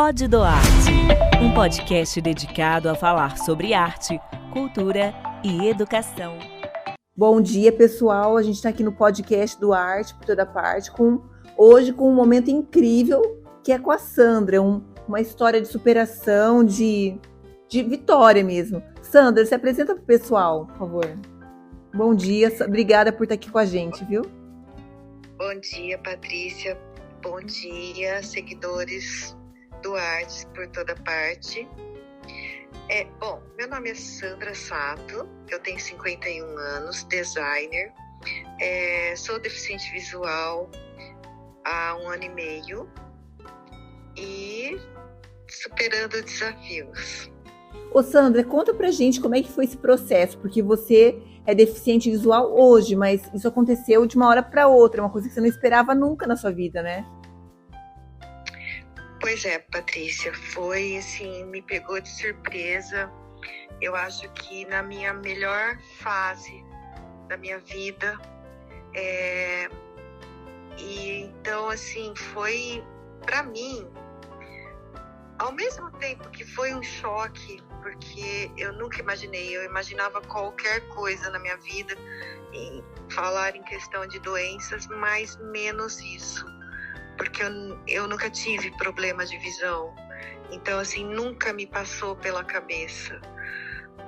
Pod do Arte, um podcast dedicado a falar sobre arte, cultura e educação. Bom dia, pessoal. A gente está aqui no podcast do Arte por Toda Parte, hoje com um momento incrível, que é com a Sandra, uma história de superação, de vitória mesmo. Sandra, se apresenta para o pessoal, por favor. Bom dia, obrigada por estar aqui com a gente, viu? Bom dia, Patrícia. Bom dia, seguidores do Artes por Toda Parte. Bom, meu nome é Sandra Sato, eu tenho 51 anos, designer, sou deficiente visual há 1 ano e meio e superando desafios. Ô Sandra, conta pra gente como é que foi esse processo, porque você é deficiente visual hoje, mas isso aconteceu de uma hora para outra, uma coisa que você não esperava nunca na sua vida, né? Pois é, Patrícia, foi assim, me pegou de surpresa. Eu acho que na minha melhor fase da minha vida. E então, assim, foi para mim, ao mesmo tempo que foi um choque, porque eu nunca imaginei, eu imaginava qualquer coisa na minha vida, em falar em questão de doenças, mas menos isso. Porque eu nunca tive problema de visão. Então, assim, nunca me passou pela cabeça.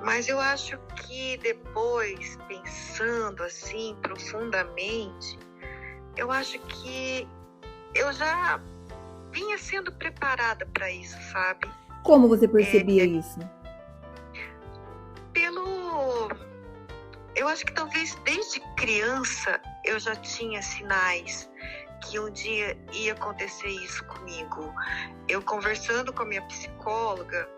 Mas eu acho que depois, pensando assim, profundamente, eu acho que eu já vinha sendo preparada para isso, sabe? Como você percebia isso? Eu acho que talvez desde criança eu já tinha sinais que um dia ia acontecer isso comigo. Eu conversando com a minha psicóloga,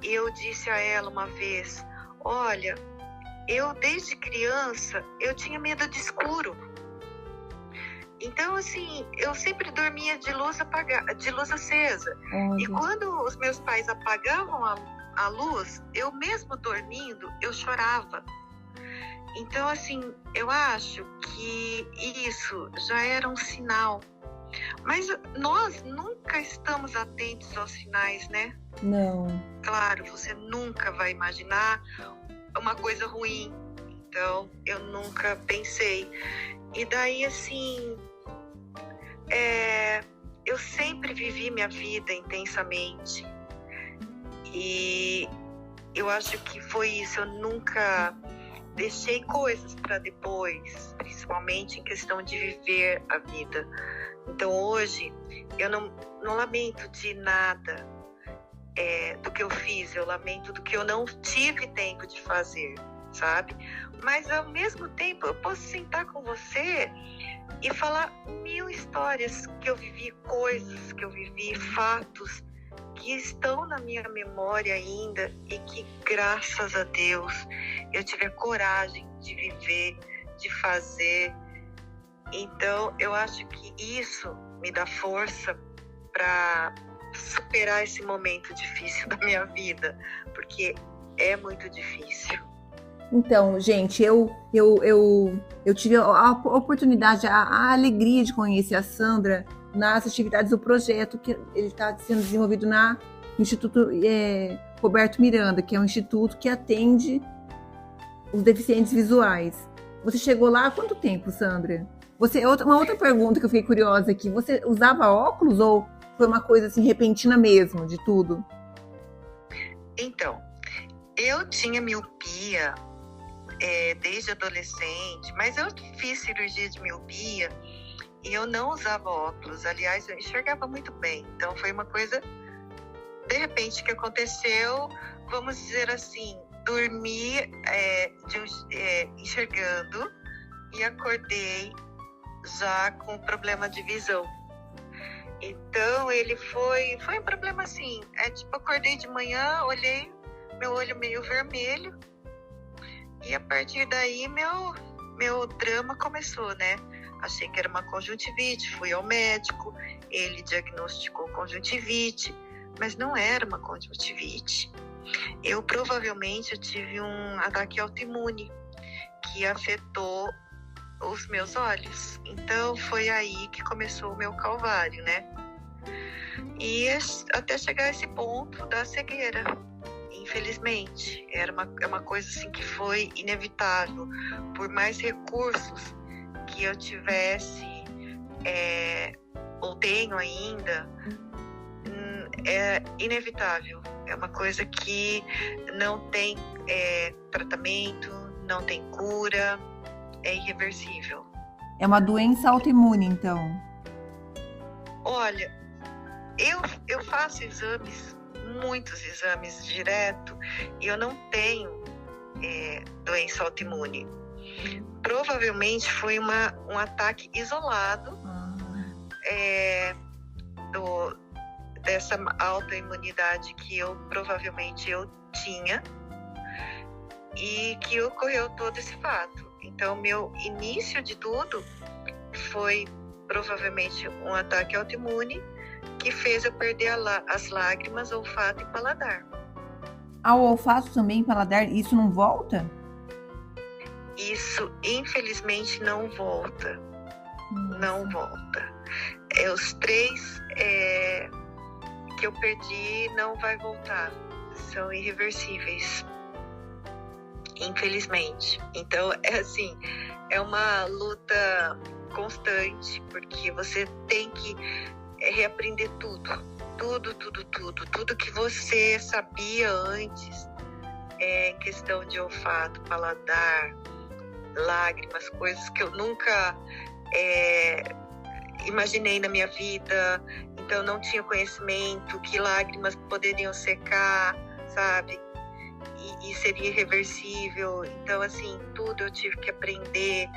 eu disse a ela uma vez, olha, eu desde criança, eu tinha medo de escuro. Então, assim, eu sempre dormia de luz acesa. E quando os meus pais apagavam a luz, eu mesmo dormindo, eu chorava. Então, assim, eu acho que isso já era um sinal. Mas nós nunca estamos atentos aos sinais, né? Não. Claro, você nunca vai imaginar uma coisa ruim. Então, eu nunca pensei. E daí, assim, eu sempre vivi minha vida intensamente. E eu acho que foi isso. Eu nunca deixei coisas para depois, principalmente em questão de viver a vida. Então hoje eu não lamento de nada do que eu fiz, eu lamento do que eu não tive tempo de fazer, sabe? Mas ao mesmo tempo eu posso sentar com você e falar 1000 histórias que eu vivi, coisas que eu vivi, fatos que estão na minha memória ainda e que, graças a Deus, eu tive a coragem de viver, de fazer. Então, eu acho que isso me dá força para superar esse momento difícil da minha vida, porque é muito difícil. Então, gente, eu tive a oportunidade, a alegria de conhecer a Sandra nas atividades do projeto que ele está sendo desenvolvido no Instituto Roberto Miranda, que é um instituto que atende os deficientes visuais. Você chegou lá há quanto tempo, Sandra? Uma outra pergunta que eu fiquei curiosa aqui, você usava óculos ou foi uma coisa assim repentina mesmo, de tudo? Então, eu tinha miopia desde adolescente, mas eu fiz cirurgia de miopia e eu não usava óculos. Aliás, eu enxergava muito bem. Então, foi uma coisa, de repente, que aconteceu, vamos dizer assim, dormi enxergando e acordei já com problema de visão. Então, ele foi um problema assim, acordei de manhã, olhei, meu olho meio vermelho, e a partir daí meu drama começou, né? Achei que era uma conjuntivite, fui ao médico, ele diagnosticou conjuntivite, mas não era uma conjuntivite. Provavelmente eu tive um ataque autoimune que afetou os meus olhos. Então foi aí que começou o meu calvário, né? e até chegar a esse ponto da cegueira. Infelizmente, é uma coisa assim que foi inevitável. Por mais recursos que eu tivesse, ou tenho ainda, é inevitável. É uma coisa que não tem tratamento, não tem cura, é irreversível. É uma doença autoimune, então? Olha, eu faço exames, muitos exames direto, e eu não tenho doença autoimune. Provavelmente foi um ataque isolado dessa autoimunidade que provavelmente eu tinha, e que ocorreu todo esse fato. Então, meu início de tudo foi provavelmente um ataque autoimune que fez eu perder as lágrimas, olfato e paladar. O olfato também e paladar, isso não volta? Isso, infelizmente, não volta. Não volta. Os 3 que eu perdi não vai voltar. São irreversíveis. Infelizmente. Então, é uma luta constante, porque você tem que reaprender tudo que você sabia antes, em questão de olfato, paladar, lágrimas, coisas que eu nunca imaginei na minha vida. Então, não tinha conhecimento que lágrimas poderiam secar, sabe? E seria irreversível. Então, tudo eu tive que aprender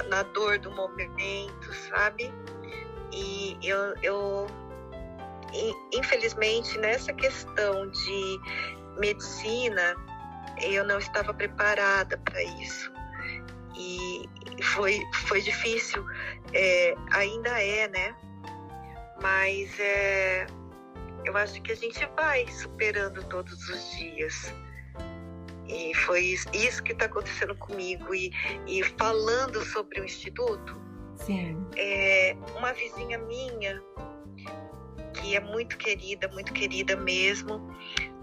na dor do momento, sabe? E eu infelizmente, nessa questão de medicina, eu não estava preparada para isso. E foi difícil, ainda né? Mas eu acho que a gente vai superando todos os dias. E foi isso que está acontecendo comigo. E falando sobre o Instituto, sim. Uma vizinha minha, que é muito querida mesmo,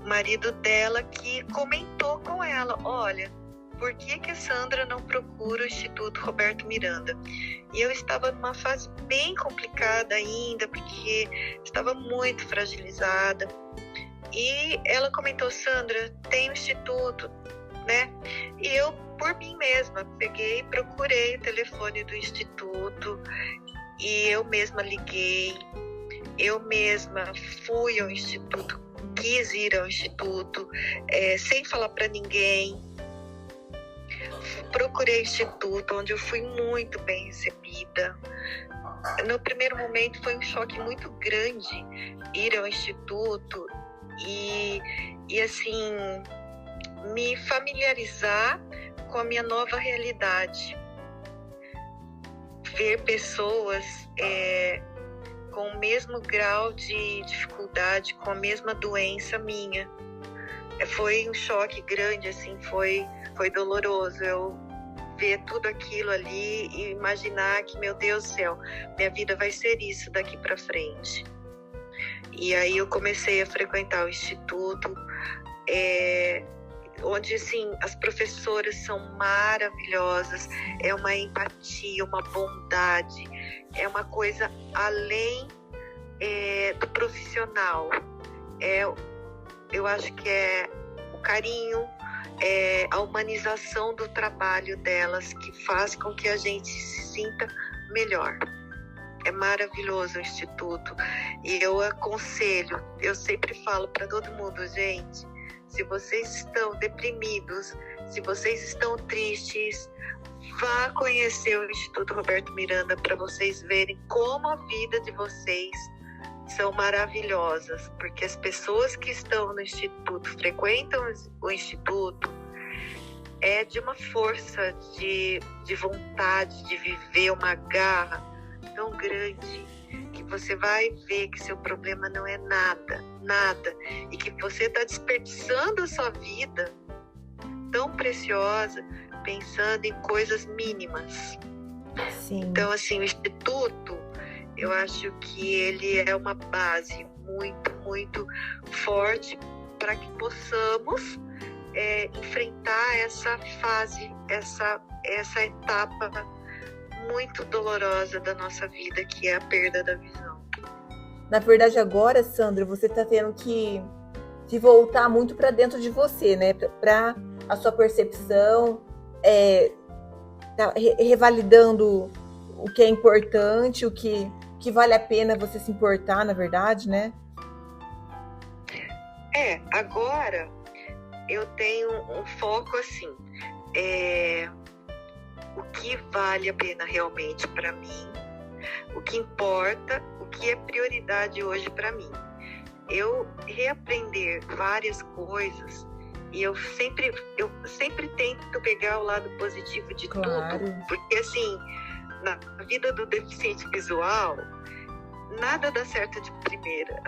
o marido dela que comentou com ela: olha, por que a Sandra não procura o Instituto Roberto Miranda? E eu estava numa fase bem complicada ainda, porque estava muito fragilizada. E ela comentou: Sandra, tem o Instituto, né? E eu, por mim mesma, peguei, procurei o telefone do Instituto, e eu mesma liguei, eu mesma fui ao Instituto, quis ir ao Instituto, sem falar para ninguém. Procurei o Instituto, onde eu fui muito bem recebida. No primeiro momento foi um choque muito grande ir ao Instituto e me familiarizar com a minha nova realidade. Ver pessoas com o mesmo grau de dificuldade, com a mesma doença minha. Foi um choque grande, foi doloroso eu ver tudo aquilo ali e imaginar que, meu Deus do céu, minha vida vai ser isso daqui para frente. E aí eu comecei a frequentar o Instituto, onde as professoras são maravilhosas, é uma empatia, uma bondade, é uma coisa além do profissional. Eu acho que é o carinho, a humanização do trabalho delas que faz com que a gente se sinta melhor. É maravilhoso o Instituto. E eu aconselho, eu sempre falo para todo mundo: gente, se vocês estão deprimidos, se vocês estão tristes, vá conhecer o Instituto Roberto Miranda para vocês verem como a vida de vocês são maravilhosas, porque as pessoas que estão no Instituto, frequentam o Instituto, é de uma força de vontade de viver, uma garra tão grande, que você vai ver que seu problema não é nada, e que você está desperdiçando a sua vida tão preciosa pensando em coisas mínimas. Sim. Então, o Instituto, Eu acho que ele é uma base muito, muito forte para que possamos enfrentar essa fase, essa etapa muito dolorosa da nossa vida, que é a perda da visão. Na verdade, agora, Sandra, você está tendo que se voltar muito para dentro de você, né? Para a sua percepção, tá revalidando o que é importante, o que vale a pena você se importar, na verdade, né? Agora eu tenho um foco assim, o que vale a pena realmente para mim, o que importa, o que é prioridade hoje para mim. Eu reaprender várias coisas e eu sempre tento pegar o lado positivo de tudo, porque assim, na vida do deficiente visual, nada dá certo de primeira.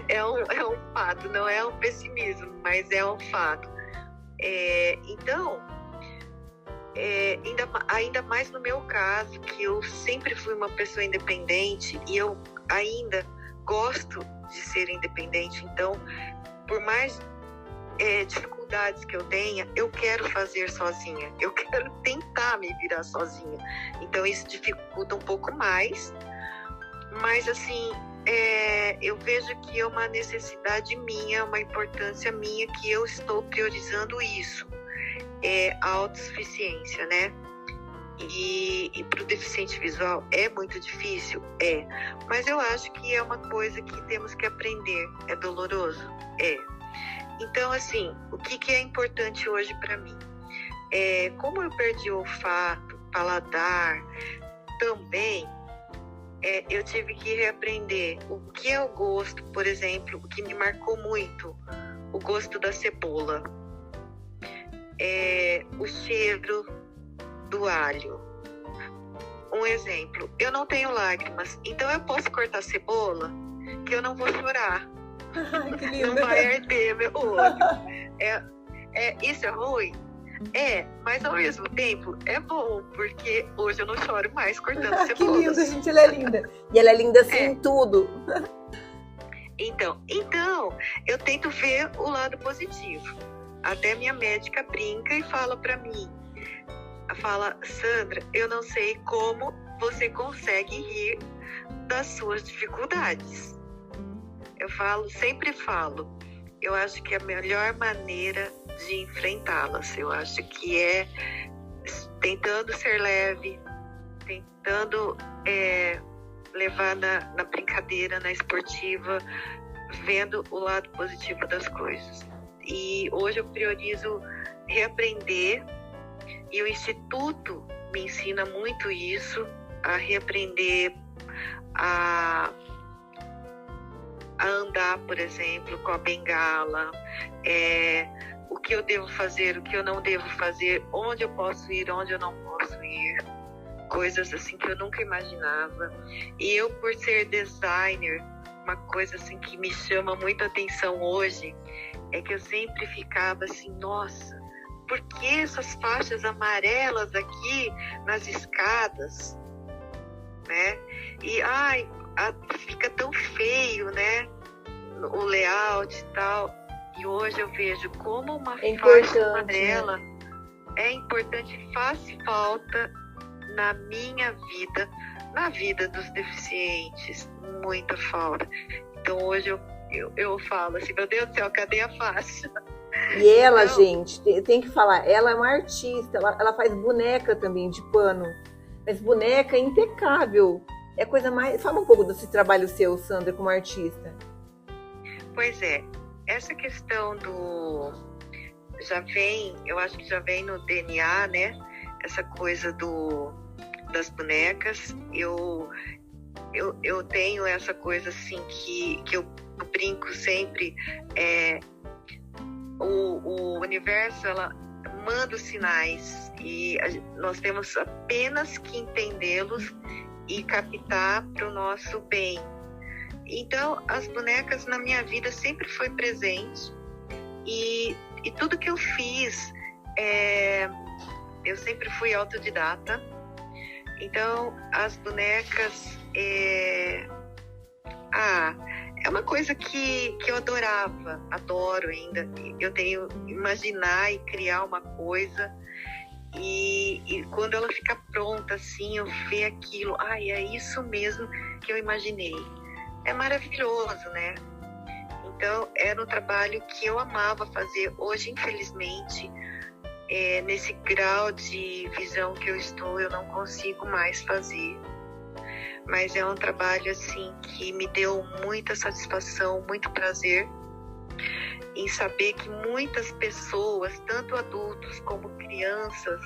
É um fato, não é um pessimismo, mas é um fato. Então, ainda mais no meu caso, que eu sempre fui uma pessoa independente e eu ainda gosto de ser independente. Então, por mais dificuldades que eu tenha, eu quero fazer sozinha, eu quero tentar me virar sozinha. Então, isso dificulta um pouco mais, mas assim, eu vejo que é uma necessidade minha, uma importância minha, que eu estou priorizando isso, a autossuficiência, né? E para o deficiente visual é muito difícil, mas eu acho que é uma coisa que temos que aprender. É doloroso? Então, assim, o que é importante hoje para mim? Como eu perdi o olfato, paladar, também eu tive que reaprender o que é o gosto, por exemplo, o que me marcou muito, o gosto da cebola, o cheiro do alho. Um exemplo, eu não tenho lágrimas, então eu posso cortar cebola, que eu não vou chorar. Ai, que lindo. Não vai arder meu olho. Isso é ruim? Mas ao mesmo tempo é bom, porque hoje eu não choro mais cortando cebolas. Que linda, gente, ela é linda. E ela é linda assim em tudo. Então, eu tento ver o lado positivo. Até minha médica brinca e fala pra mim, Sandra, eu não sei como você consegue rir das suas dificuldades. Eu sempre falo, eu acho que a melhor maneira de enfrentá-las, eu acho que é tentando ser leve, tentando levar na brincadeira, na esportiva, vendo o lado positivo das coisas. E hoje eu priorizo reaprender, e o Instituto me ensina muito isso, a reaprender a andar, por exemplo, com a bengala, o que eu devo fazer, o que eu não devo fazer, onde eu posso ir, onde eu não posso ir, coisas assim que eu nunca imaginava. E eu, por ser designer, uma coisa assim que me chama muita atenção hoje, é que eu sempre ficava assim, nossa, por que essas faixas amarelas aqui nas escadas, né? E, fica tão feio, né? O layout e tal. E hoje eu vejo como uma faixa amarela é importante, faz falta na minha vida, na vida dos deficientes, muita falta. Então hoje eu falo assim, meu Deus do céu, cadê a faixa? E ela, gente, tem que falar, ela é uma artista, ela faz boneca também de pano, mas boneca impecável. É coisa mais... Fala um pouco desse trabalho seu, Sandra, como artista. Pois essa questão eu acho que já vem no DNA, né? Essa coisa das bonecas. Eu tenho essa coisa assim que eu brinco sempre, o universo, ela manda os sinais e nós temos apenas que entendê-los e captar para o nosso bem. Então, as bonecas na minha vida sempre foi presente e tudo que eu fiz, eu sempre fui autodidata. Então, as bonecas É uma coisa que eu adoro ainda. Eu tenho imaginar e criar uma coisa e quando ela fica pronta, assim, eu ver aquilo, é isso mesmo que eu imaginei. É maravilhoso, né? Então, era um trabalho que eu amava fazer. Hoje, infelizmente, nesse grau de visão que eu estou, eu não consigo mais fazer. Mas é um trabalho, assim, que me deu muita satisfação, muito prazer em saber que muitas pessoas, tanto adultos como crianças,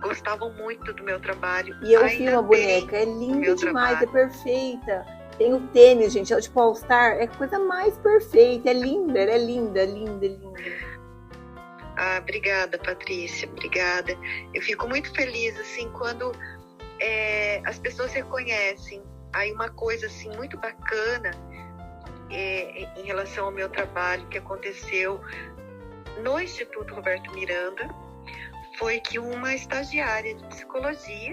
gostavam muito do meu trabalho. E eu vi uma boneca, é linda demais, é perfeita. Tem o tênis, gente, é tipo All Star, é a coisa mais perfeita, é linda, ela é linda, linda, linda. Obrigada, Patrícia, obrigada. Eu fico muito feliz, assim, quando as pessoas reconhecem. Aí uma coisa, assim, muito bacana em relação ao meu trabalho que aconteceu no Instituto Roberto Miranda foi que uma estagiária de psicologia,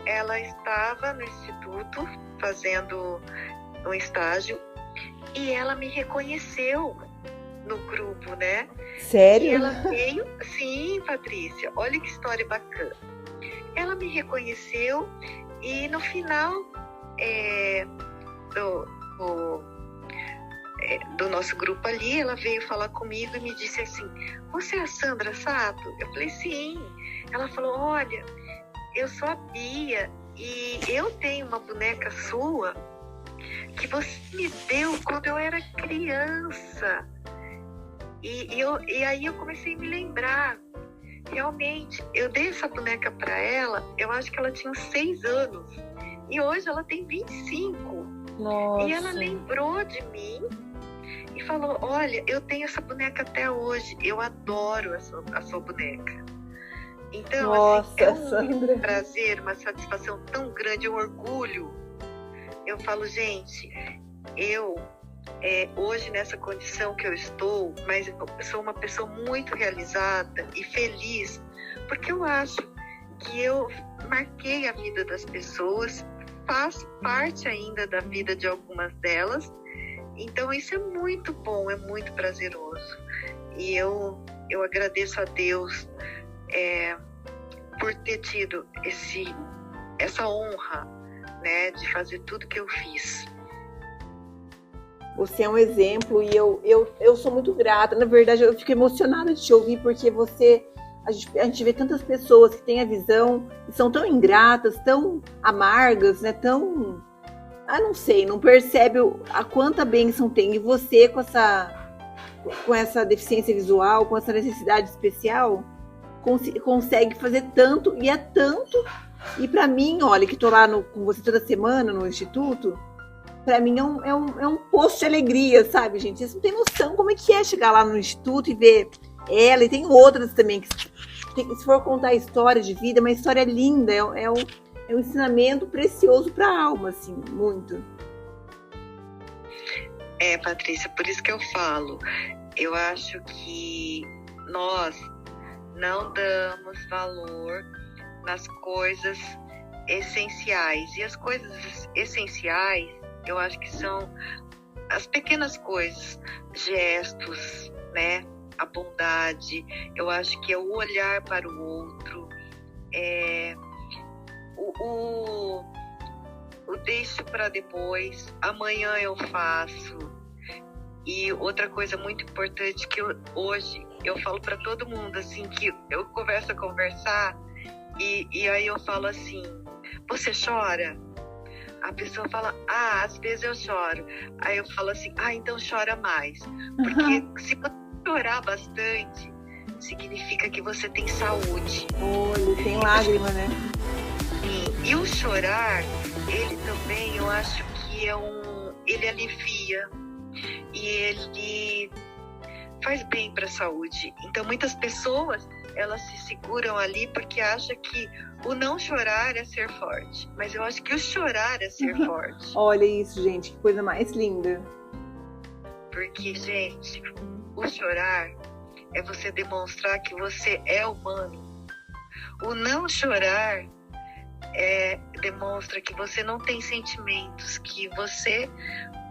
ela estava no instituto fazendo um estágio e ela me reconheceu no grupo, né? Sério? E ela veio, sim, Patrícia, olha que história bacana. Ela me reconheceu e no final do nosso grupo ali, ela veio falar comigo e me disse assim: você é a Sandra Sato? Eu falei, sim. Ela falou, olha, eu sou a Bia e eu tenho uma boneca sua que você me deu quando eu era criança. E aí eu comecei a me lembrar. Realmente, eu dei essa boneca para ela, eu acho que ela tinha uns 6 anos. E hoje ela tem 25. Nossa. E ela lembrou de mim e falou, olha, eu tenho essa boneca até hoje. Eu adoro a sua boneca. Então, nossa, assim, Sandra, um prazer, uma satisfação tão grande, um orgulho. Eu falo, gente, eu hoje nessa condição que eu estou, mas eu sou uma pessoa muito realizada e feliz, porque eu acho que eu marquei a vida das pessoas, faço parte ainda da vida de algumas delas, então isso é muito bom, é muito prazeroso. E eu agradeço a Deus por ter tido essa honra, né, de fazer tudo que eu fiz. Você é um exemplo e eu sou muito grata. Na verdade, eu fico emocionada de te ouvir, porque a gente vê tantas pessoas que têm a visão e são tão ingratas, tão amargas, né? Tão... não sei, não percebe a quanta bênção tem. E você, com essa deficiência visual, com essa necessidade especial, consegue fazer tanto, e é tanto. E para mim, olha, que tô lá com você toda semana no Instituto, para mim é um poço de alegria, sabe, gente? Vocês não têm noção como é que é chegar lá no Instituto e ver ela, e tem outras também, que se for contar a história de vida, é uma história linda, é um ensinamento precioso para a alma, assim, muito. Patrícia, por isso que eu falo, eu acho que nós não damos valor nas coisas essenciais, e as coisas essenciais eu acho que são as pequenas coisas, gestos, né? A bondade, eu acho que é o olhar para o outro, o deixo para depois, amanhã eu faço. E outra coisa muito importante que hoje eu falo para todo mundo, assim, que eu começo a conversar e aí eu falo assim, você chora? A pessoa fala, às vezes eu choro. Aí eu falo assim, então chora mais. Porque se você chorar bastante, significa que você tem saúde. Olha, tem lágrima, né? Sim. E o chorar, ele também, eu acho que ele alivia. E ele faz bem para a saúde. Então, muitas pessoas, elas se seguram ali porque acham que o não chorar é ser forte. Mas eu acho que o chorar é ser forte. Olha isso, gente, que coisa mais linda. Porque, gente, o chorar é você demonstrar que você é humano. O não chorar demonstra que você não tem sentimentos, que você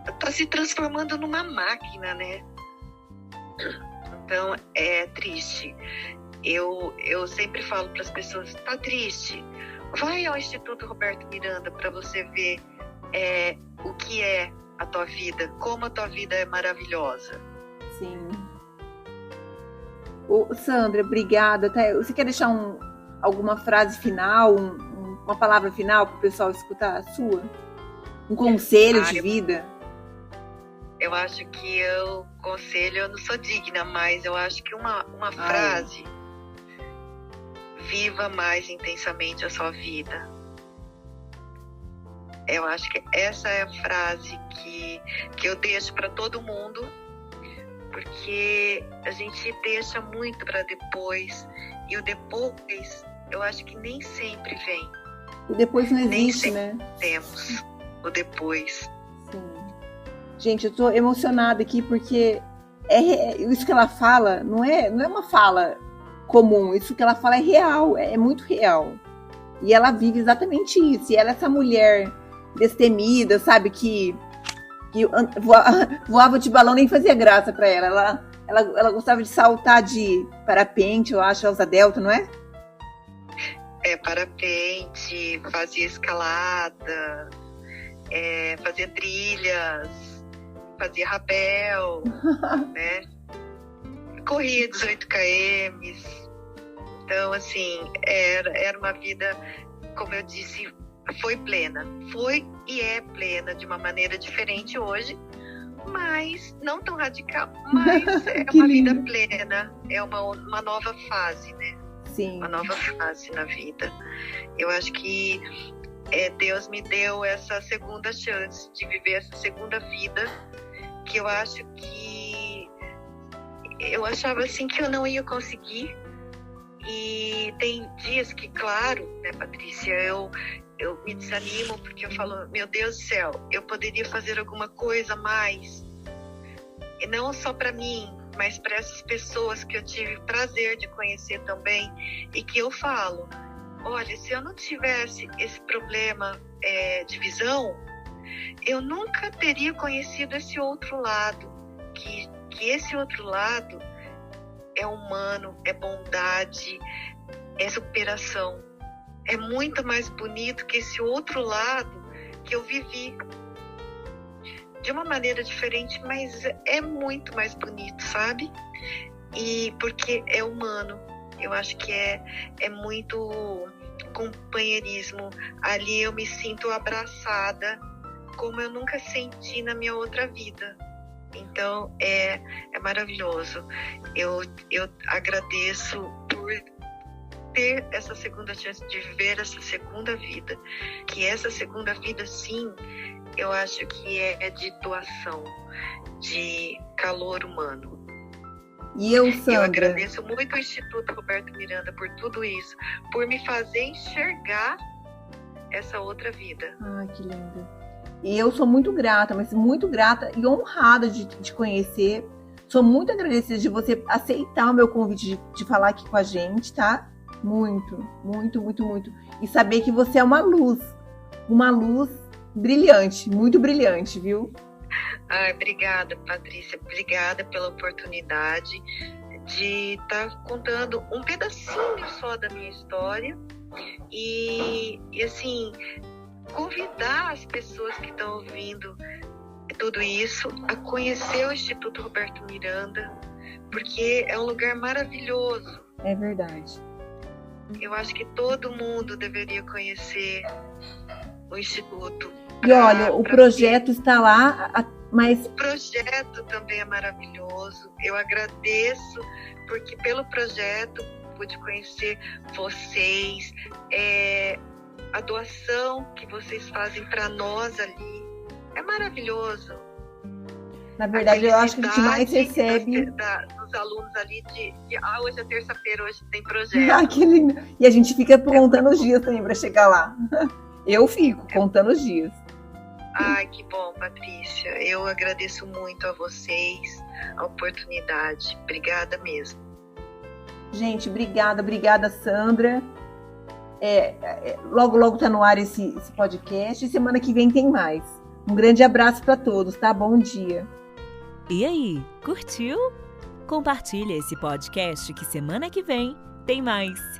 está se transformando numa máquina, né? Então é triste. Eu sempre falo para as pessoas: tá triste? Vai ao Instituto Roberto Miranda para você ver o que é a tua vida, como a tua vida é maravilhosa. Sim. Sandra, obrigada. Você quer deixar alguma frase final, uma palavra final para o pessoal escutar a sua? Um conselho de vida? Eu acho que conselho, eu não sou digna, mas eu acho que uma frase: viva mais intensamente a sua vida. Eu acho que essa é a frase que eu deixo para todo mundo, porque a gente deixa muito para depois, e o depois eu acho que nem sempre vem. O depois não existe, né? Temos o depois. Sim. Gente, eu tô emocionada aqui porque isso que ela fala não é uma fala comum. Isso que ela fala é real, é muito real. E ela vive exatamente isso. E ela é essa mulher destemida, sabe? Que voava de balão, nem fazia graça pra ela. Ela gostava de saltar de parapente, eu acho, Elsa Delta, não é? Parapente, fazia escalada, fazia trilhas, fazia rapel, né? Corria 18 km. Então, assim, era uma vida, como eu disse, foi plena. Foi e é plena de uma maneira diferente hoje, mas não tão radical, mas é uma vida plena, é uma nova fase, né? Sim. Uma nova fase na vida. Eu acho que Deus me deu essa segunda chance de viver essa segunda vida, que eu acho que eu achava assim que eu não ia conseguir. E tem dias que, claro, né, Patrícia, eu me desanimo, porque eu falo: meu Deus do céu, eu poderia fazer alguma coisa a mais, e não só para mim, mas para essas pessoas que eu tive o prazer de conhecer também, e que eu falo: olha, se eu não tivesse esse problema de visão, eu nunca teria conhecido esse outro lado, que esse outro lado é humano, é bondade, é superação. É muito mais bonito que esse outro lado que eu vivi. De uma maneira diferente, mas é muito mais bonito, sabe? E porque é humano. Eu acho que é muito companheirismo. Ali eu me sinto abraçada como eu nunca senti na minha outra vida. Então é maravilhoso. Eu agradeço por ter essa segunda chance de viver essa segunda vida. Que essa segunda vida, sim, eu acho que é de doação, de calor humano. E Sandra? Eu agradeço muito ao Instituto Roberto Miranda por tudo isso, por me fazer enxergar essa outra vida. Ah, que linda. E eu sou muito grata, mas muito grata e honrada de te conhecer. Sou muito agradecida de você aceitar o meu convite de falar aqui com a gente, tá? Muito, muito, muito, muito. E saber que você é uma luz brilhante, muito brilhante, viu? Ai, obrigada, Patrícia. Obrigada pela oportunidade de estar contando um pedacinho só da minha história e assim, convidar as pessoas que estão ouvindo tudo isso a conhecer o Instituto Roberto Miranda, porque é um lugar maravilhoso. É verdade. Eu acho que todo mundo deveria conhecer o Instituto. E olha, o projeto está lá, mas... O projeto também é maravilhoso. Eu agradeço, porque pelo projeto pude conhecer vocês, a doação que vocês fazem para nós ali. É maravilhoso. Na verdade, eu acho que a gente mais recebe... dos alunos ali hoje é terça-feira, hoje tem projeto. Ah, que lindo. E a gente fica contando os dias também para chegar lá. Eu fico contando os dias. Ai, que bom, Patrícia. Eu agradeço muito a vocês a oportunidade. Obrigada mesmo. Gente, obrigada, Sandra. Logo, logo tá no ar esse podcast e semana que vem tem mais. Um grande abraço para todos, tá? Bom dia. E aí, curtiu? Compartilha esse podcast que semana que vem tem mais.